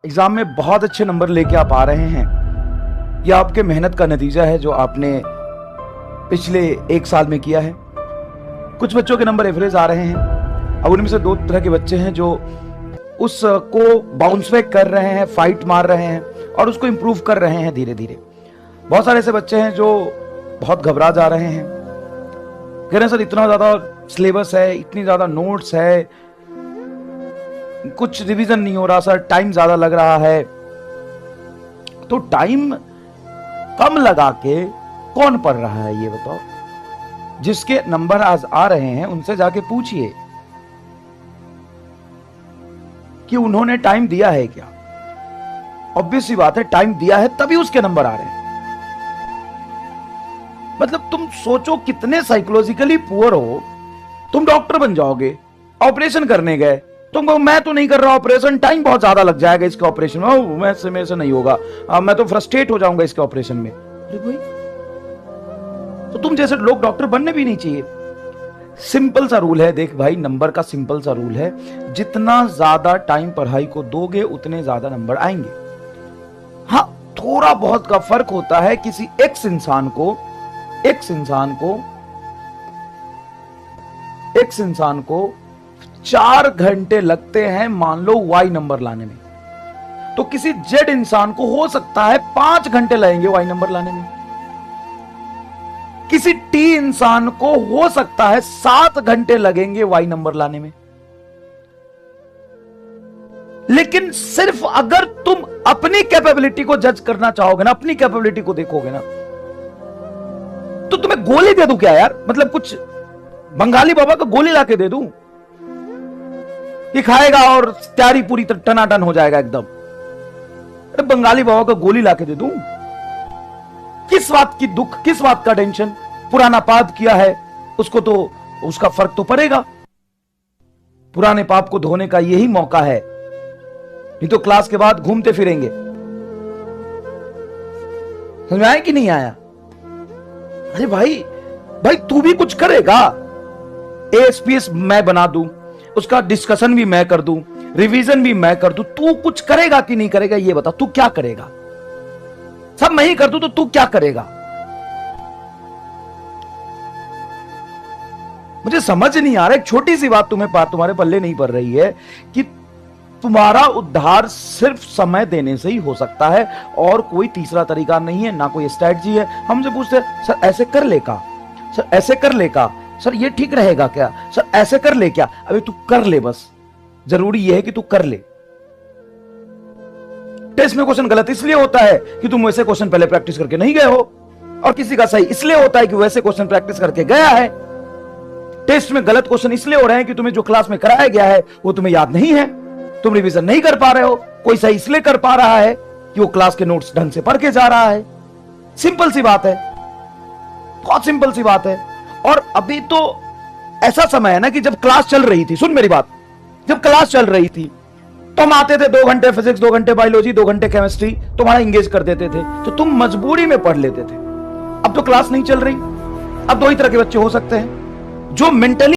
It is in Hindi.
एग्जाम में बहुत अच्छे नंबर लेके आप आ रहे हैं, यह आपके मेहनत का नतीजा है जो आपने पिछले एक साल में किया है। कुछ बच्चों के नंबर एवरेज आ रहे हैं। अब उनमें से दो तरह के बच्चे हैं जो उसको बाउंस बैक कर रहे हैं, फाइट मार रहे हैं और उसको इंप्रूव कर रहे हैं धीरे धीरे। बहुत सारे ऐसे बच्चे हैं जो बहुत घबरा जा रहे हैं, कह रहे हैं सर इतना ज्यादा सिलेबस है, इतनी ज्यादा नोट्स है, कुछ रिवीजन नहीं हो रहा सर, टाइम ज्यादा लग रहा है। तो टाइम कम लगा के कौन पढ़ रहा है ये बताओ? जिसके नंबर आज आ रहे हैं उनसे जाके पूछिए कि उन्होंने टाइम दिया है क्या। ऑब्वियस सी बात है, टाइम दिया है तभी उसके नंबर आ रहे हैं। मतलब तुम सोचो कितने साइकोलॉजिकली पुअर हो। तुम डॉक्टर बन जाओगे, ऑपरेशन करने गए, तुम मैं तो नहीं कर रहा ऑपरेशन, टाइम बहुत ज्यादा लग जाएगा इसके ऑपरेशन में, मेरे से नहीं होगा, मैं तो फ्रस्ट्रेट हो जाऊंगा इसके ऑपरेशन में। अरे भाई, तो तुम जैसे लोग डॉक्टर बनने भी नहीं चाहिए। सिंपल सा रूल है, देख भाई, नंबर का सिंपल सा रूल है, जितना ज्यादा टाइम पढ़ाई को दोगे उतने ज्यादा नंबर आएंगे। हाँ, थोड़ा बहुत का फर्क होता है। किसी एक्स इंसान को 4 घंटे लगते हैं मान लो वाई नंबर लाने में, तो किसी जेड इंसान को हो सकता है 5 घंटे लगेंगे वाई नंबर लाने में। किसी टी इंसान को हो सकता है 7 घंटे लगेंगे वाई नंबर लाने में। लेकिन सिर्फ अगर तुम अपनी कैपेबिलिटी को जज करना चाहोगे ना, अपनी कैपेबिलिटी को देखोगे ना, तो तुम्हें गोली दे दूं क्या यार? मतलब कुछ बंगाली बाबा को गोली लाके दे दूं कि खाएगा और तैयारी पूरी टनाटन हो जाएगा एकदम? अरे बंगाली बाबा को गोली लाके दे दूं? किस बात की दुख, किस बात का टेंशन? पुराना पाप किया है उसको तो उसका फर्क तो पड़ेगा। पुराने पाप को धोने का यही मौका है, नहीं तो क्लास के बाद घूमते फिरेंगे। समझ में आया कि नहीं आया? अरे भाई तू भी कुछ करेगा। एएसपीएस मैं बना दूं, उसका डिस्कशन भी मैं कर दूं, रिवीजन भी मैं कर दूं, तू कुछ करेगा कि नहीं करेगा ये बता। तू क्या करेगा? सब मैं ही कर दूं तो तू क्या करेगा? मुझे समझ नहीं आ रहा। एक छोटी सी बात तुम्हारे पल्ले नहीं पड़ रही है कि तुम्हारा उद्धार सिर्फ समय देने से ही हो सकता है और कोई तीसरा तरीका नहीं है, ना कोई स्ट्रैटेजी है। हमसे पूछते हैं सर ऐसे कर ले का, सर ऐसे कर ले का, सर ये ठीक रहेगा क्या, सर ऐसे कर ले क्या? अबे तू कर ले बस, जरूरी यह है कि तू कर ले। टेस्ट में क्वेश्चन गलत इसलिए होता है कि तुम वैसे क्वेश्चन पहले प्रैक्टिस करके नहीं गए हो, और किसी का सही इसलिए होता है कि वैसे क्वेश्चन प्रैक्टिस करके गया है। टेस्ट में गलत क्वेश्चन इसलिए हो रहे हैं कि तुम्हें जो क्लास में कराया गया है वो तुम्हें याद नहीं है, तुम रिवीजन नहीं कर पा रहे हो। कोई सही इसलिए कर पा रहा है कि वो क्लास के नोट्स ढंग से पढ़ के जा रहा है। सिंपल सी बात है, बहुत सिंपल सी बात है। और अभी तो ऐसा समय है ना कि जब क्लास चल रही थी, सुन मेरी बात, जब क्लास चल रही थी तो हम आते थे 2 घंटे फिजिक्स, 2 घंटे बायोलॉजी, 2 घंटे केमिस्ट्री, तुम्हारा इंगेज कर देते थे तो तुम मजबूरी में पढ़ लेते थे। अब तो क्लास नहीं चल रही। अब 2 ही तरह के बच्चे हो सकते हैं, जो मेंटली